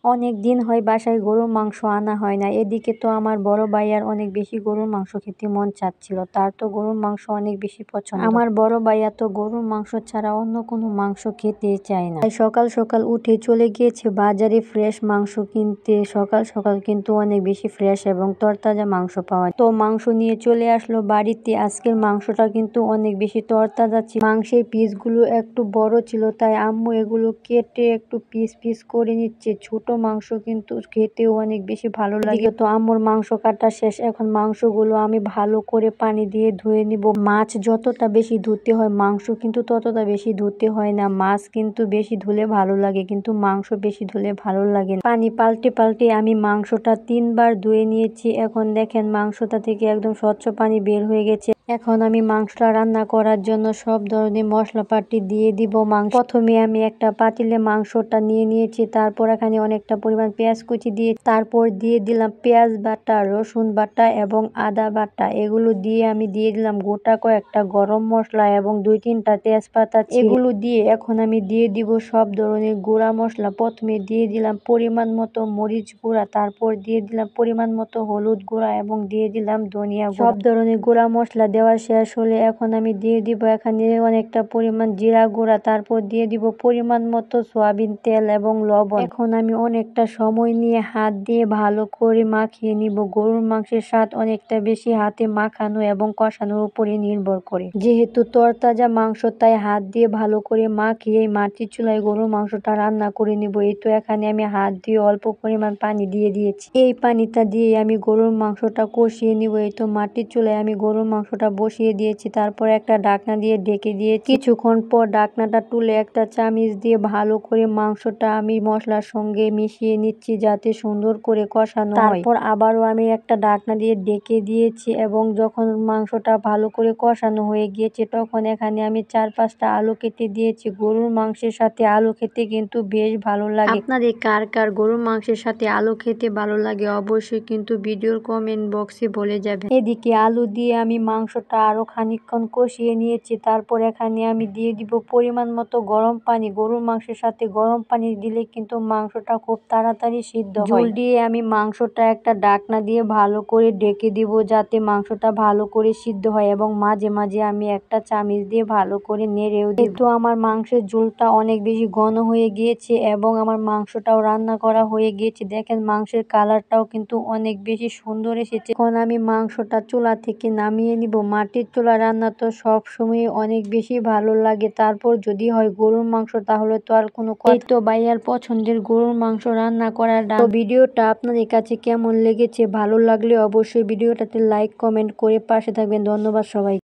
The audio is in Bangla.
অনেক দিন হয় বাসায় গরুর মাংস আনা হয় না। এদিকে তো আমার বড় ভাইয়ার অনেক বেশি গরুর মাংস খেতে মন চাচ্ছিল। তার তো গরুর মাংস অনেক বেশি পছন্দ। আমার বড় ভাইয়া তো গরুর মাংস ছাড়া অন্য কোনো মাংস খেতে চায় না। তাই সকাল সকাল উঠে চলে গিয়েছে বাজারে ফ্রেশ মাংস কিনতে। সকাল সকাল কিন্তু অনেক বেশি ফ্রেশ এবং তরতাজা মাংস পাওয়া যায়। তো মাংস নিয়ে চলে আসলো বাড়িতে। আজকের মাংসটা কিন্তু অনেক বেশি তরতাজা ছিল। মাংসের পিসগুলো একটু বড় ছিল, তাই আম্মু এগুলো কেটে একটু পিস পিস করে নিচ্ছে। ছোট মাংস কিন্তু খেতেও অনেক বেশি ভালো লাগে। তো আম্মুর মাংস কাটা শেষ। এখন মাংসগুলো আমি ভালো করে পানি দিয়ে ধুয়ে নিব। মাছ যতটা বেশি ধুতে হয় মাংস কিন্তু ততটা বেশি ধুতে হয় না। মাছ কিন্তু বেশি ধুলে ভালো লাগে, কিন্তু মাংস বেশি ধুলে ভালো লাগে না। পানি পাল্টে পাল্টে আমি মাংসটা 3বার ধুয়ে নিয়েছি। এখন দেখেন মাংসটা থেকে একদম স্বচ্ছ পানি বের হয়ে গেছে। এখন আমি মাংসটা রান্না করার জন্য সব ধরনের মশলাপাতি দিয়ে দিব। প্রথমে আমি একটা পাতিলে মাংসটা নিয়ে নিয়েছি। তারপর এখানে অনেকটা পরিমাণ পেঁয়াজ কুচি দিয়ে তারপর দিয়ে দিলাম পেঁয়াজ বাটা, রসুন বাটা এবং আদা বাটা। এগুলো দিয়ে আমি দিয়ে দিলাম গোটা কয়েকটা গরম মশলা এবং 2-3টা তেজপাতা। এগুলো দিয়ে এখন আমি দিয়ে দিব সব ধরনের গুঁড়া মশলা। প্রথমে দিয়ে দিলাম পরিমাণ মতো মরিচ গুঁড়া, তারপর দিয়ে দিলাম পরিমাণ মতো হলুদ গুঁড়া এবং দিয়ে দিলাম ধনিয়া গুঁড়া। সব ধরনের গুঁড়া মশলা দেওয়া শেষ হলে এখন আমি দিয়ে দিব এখানে অনেকটা পরিমাণ জিরা গুঁড়া, তারপর দিয়ে দিব পরিমাণ মতো সয়াবিন তেল এবং লবণ। এখন আমি অনেকটা সময় নিয়ে হাত দিয়ে ভালো করে মাখিয়ে নিব। গরুর মাংসের স্বাদ অনেকটা বেশি হাতে মাখানো এবং কষানোর উপরে নির্ভর করে। যেহেতু তরতাজা মাংস তাই হাত দিয়ে ভালো করে মাখিয়ে মাটির চুলায় গরুর মাংসটা রান্না করে নিব। এই তো এখানে আমি হাত দিয়ে অল্প পরিমাণ পানি দিয়ে দিয়েছি। এই পানিটা দিয়ে আমি গরুর মাংসটা কষিয়ে নিব। এই তো মাটির চুলায় আমি গরুর মাংসটা বসিয়ে দিয়েছি। তারপর একটা ঢাকনা দিয়ে ঢেকে দিয়েছি। কিছুক্ষণ পর ঢাকনাটা তুলে একটা চামচ দিয়ে ভালো করে মাংসটা আমি মশলার সঙ্গে মিশিয়ে নিচ্ছি যাতে সুন্দর করে কষানো হয়। তারপর আবারও আমি একটা ঢাকনা দিয়ে ঢেকে দিয়েছি এবং যখন মাংসটা ভালো করে কষানো হয়ে গিয়েছে তখন এখানে আমি 4-5টা আলু কেটে দিয়েছি। গরুর মাংসের সাথে আলু খেতে কিন্তু বেশ ভালো লাগে। আপনাদের কার কার গরুর মাংসের সাথে আলু খেতে ভালো লাগে অবশ্যই কিন্তু ভিডিওর কমেন্ট বক্সে বলে যাবেন। এদিকে আলু দিয়ে আমি মাংসটা আরো খানিকক্ষণ কষিয়ে নিয়েছি। তারপর এখানে আমি দিয়ে দিব পরিমাণ মতো গরম পানি। গরুর মাংসের সাথে গরম পানি দিলে কিন্তু মাংসটা খুব তাড়াতাড়ি সিদ্ধ হয়। ঝোল দিয়ে আমি মাংসটা একটা ঢাকনা দিয়ে ভালো করে ঢেকে দিব যাতে মাংসটা ভালো করে সিদ্ধ হয় এবং মাঝে মাঝে আমি একটা চামচ দিয়ে ভালো করে নেড়েও দিব। তো আমার মাংসের ঝোলটা অনেক বেশি ঘন হয়ে গিয়েছে এবং আমার মাংসটাও রান্না করা হয়ে গিয়েছে। দেখেন মাংসের কালারটাও কিন্তু অনেক বেশি সুন্দর এসেছে। এখন আমি মাংসটা চুলা থেকে নামিয়ে নিব। মাটির চুলা রান্না তো সব সময় অনেক বেশি ভালো লাগে। তারপর যদি হয় গরুর মাংস তাহলে তো আর কোনো কথা। এই তো ভাইয়ার পছন্দের গরুর মাংস রান্না করা ডান। তো ভিডিওটা আপনাদের কাছে কেমন লেগেছে? ভালো লাগলে অবশ্যই ভিডিওটাতে লাইক কমেন্ট করে পাশে থাকবেন। ধন্যবাদ সবাই।